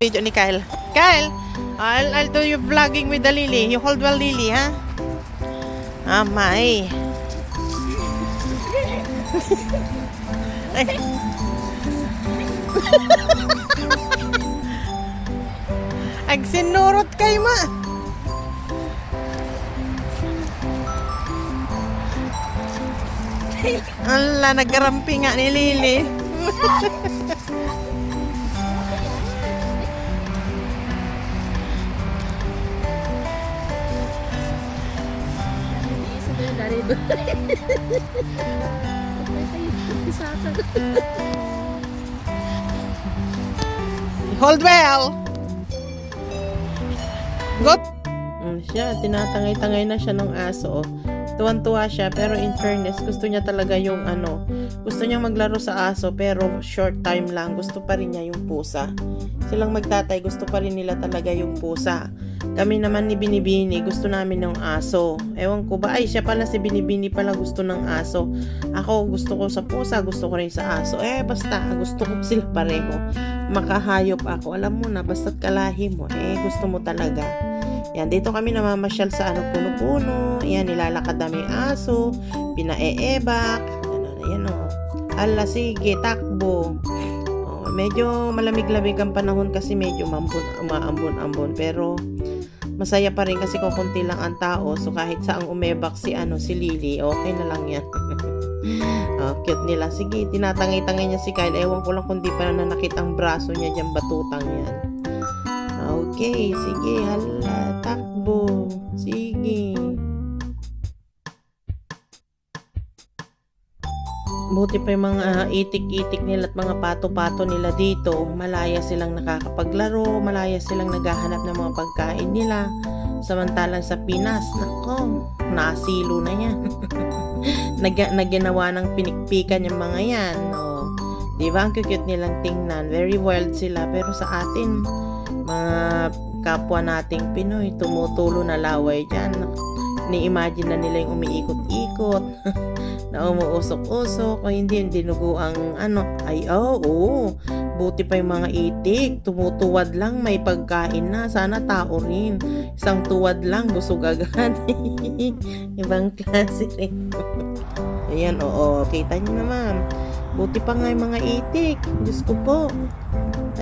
Video ni Kyle. Kyle, I'll do you vlogging with the Lily. You hold well, Lily, ha? Ah, my. Ag sinurot kay ma. Ala, nagkarampi nga ni Lily. Hold well. Go. Siya, tinatangay-tangay na siya ng aso. Tuwan-tuwa siya, pero in fairness, gusto niya talaga yung gusto niya maglaro sa aso, pero short time lang. Gusto pa rin niya yung pusa. Silang magtatay, gusto pa rin nila talaga yung pusa. Kami naman ni Binibini, gusto namin ng aso. Ewan ko ba, ay siya pala si Binibini pala gusto ng aso. Ako gusto ko sa pusa, gusto ko rin sa aso. Basta, gusto ko sila pareho. Makahayop ako. Alam mo na, basta't kalahi mo, gusto mo talaga. Yan, dito kami namamasyal sa puno-puno. Yan, nilalakad namin aso. Pinaeebak. Yan o. Ala, sige, takbo. Medyo malamig-lamig ang panahon kasi medyo umaambon-ambon. Pero masaya pa rin kasi kukunti lang ang tao. So kahit saang umebak si Lily, okay na lang yan. Cute nila. Sige, tinatangay-tangay niya si Kyle. Ewan ko lang kung di pa nanakit ang braso niya dyan, batutang yan. Okay, sige, hala, takbo. Sige. Buti pa yung mga itik-itik nila at mga pato-pato nila dito. Malaya silang nakakapaglaro, malaya silang naghahanap ng mga pagkain nila. Samantalang sa Pinas, nako, nasilo na yan. Nagginawa ng pinikpikan yung mga yan. Diba, ang cute nilang tingnan. Very wild sila, pero sa atin, mga kapwa nating Pinoy, tumutulo na laway dyan. Ni-imagine na nila yung umiikot-ikot. Na umuusok-usok, o hindi yung dinugo ang buti pa yung mga itik, tumutuwad lang, may pagkain na, sana tao rin, isang tuwad lang, busog agad. Ibang klase rin. Ayan, kita nyo naman, buti pa nga yung mga itik, Diyos ko po.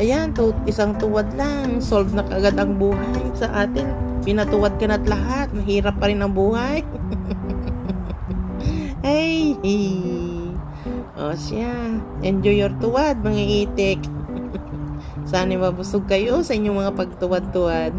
Ayan, isang tuwad lang, solve na kagad ang buhay. Sa atin, pinatuwad ka na't lahat, mahirap pa rin ang buhay. Hey! Siya. Enjoy your tuwad, mga itik. Sana mabusog kayo sa inyong mga pagtuwad-tuwad.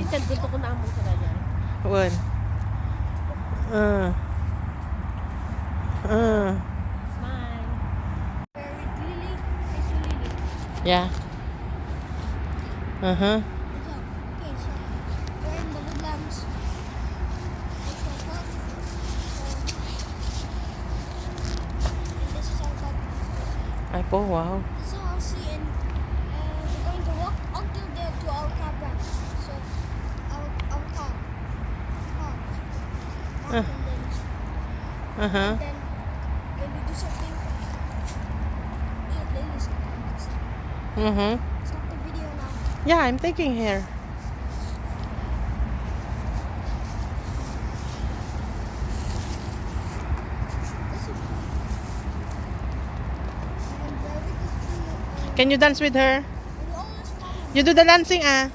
Haunted gusto ko na among sila niya. Wan. Smile. Lily, it's Lily. Yeah. Uh-huh. Okay, so we're in the woodlands. It's our park. And this is our dog. Ay po, wow. This is our sea, and we're going to walk until there to our car branch. So our car. Ah. And then Uh-huh. then when we do something, Lily, Mm-hmm. stop the video now. Yeah, I'm taking here. Can you dance with her? You do the dancing, ah.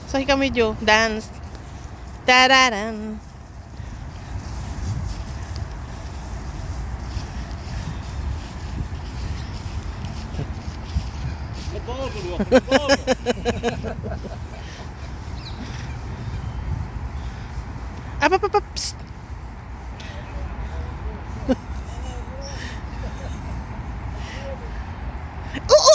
So he come with you. Dance. Da-da-dan. Up. Psst. Oh.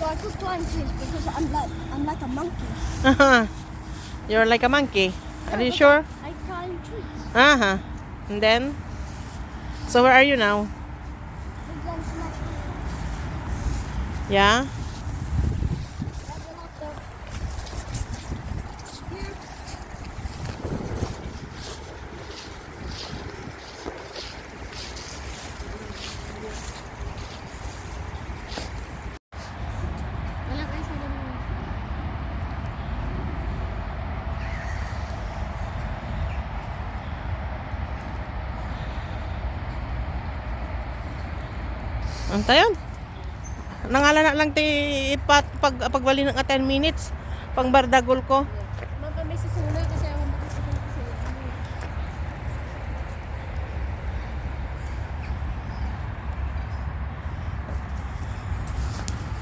So I could climb trees because I'm like a monkey. Uh-huh. You're like a monkey. Are you sure? I climb trees. Uh-huh. And then? So where are you now? Woodlands National. Yeah? Right out there. Here. Wala kayo sila naman. Antayon. Nangala na lang ti pagbali ng 10 minutes. Pang bardagol ko. Ma'am, kami si Suna kasi ako makasakit kasi.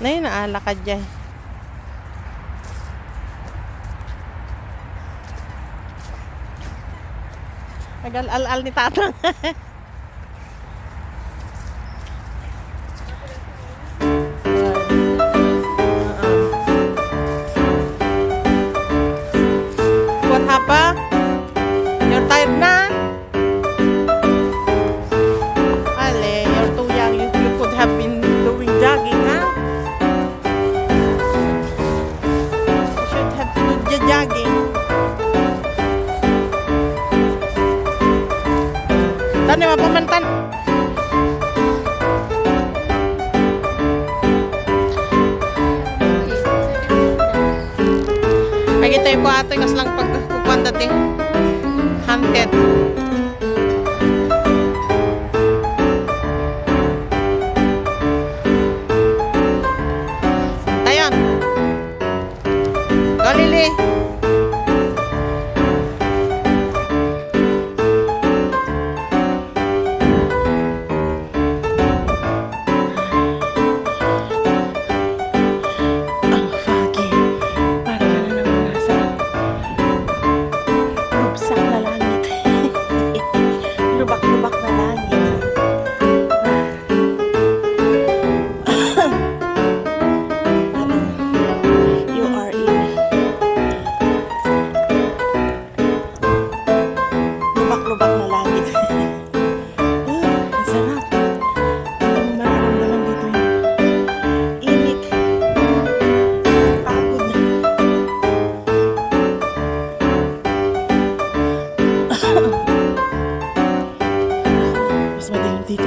Na yun, naala ka dyan. Nagal-al-al ni tatang. What happened? You're tired na? Ale, you're too young. You could have been doing jogging, ha? You should have to do jogging. Tani, mapamantan. Ay, ito yung ko ato yung lang pagkukuan dating hunted. Tayon. Go, Lily. Ang foggy. Para ka na naman nasa lubsak na langit. Lubak-lubak na langit. Parang you are in lubak-lubak na langit. Ang sarap. Hindi mo mararamdaman dito yung init. Pagod na. Mas madilim dito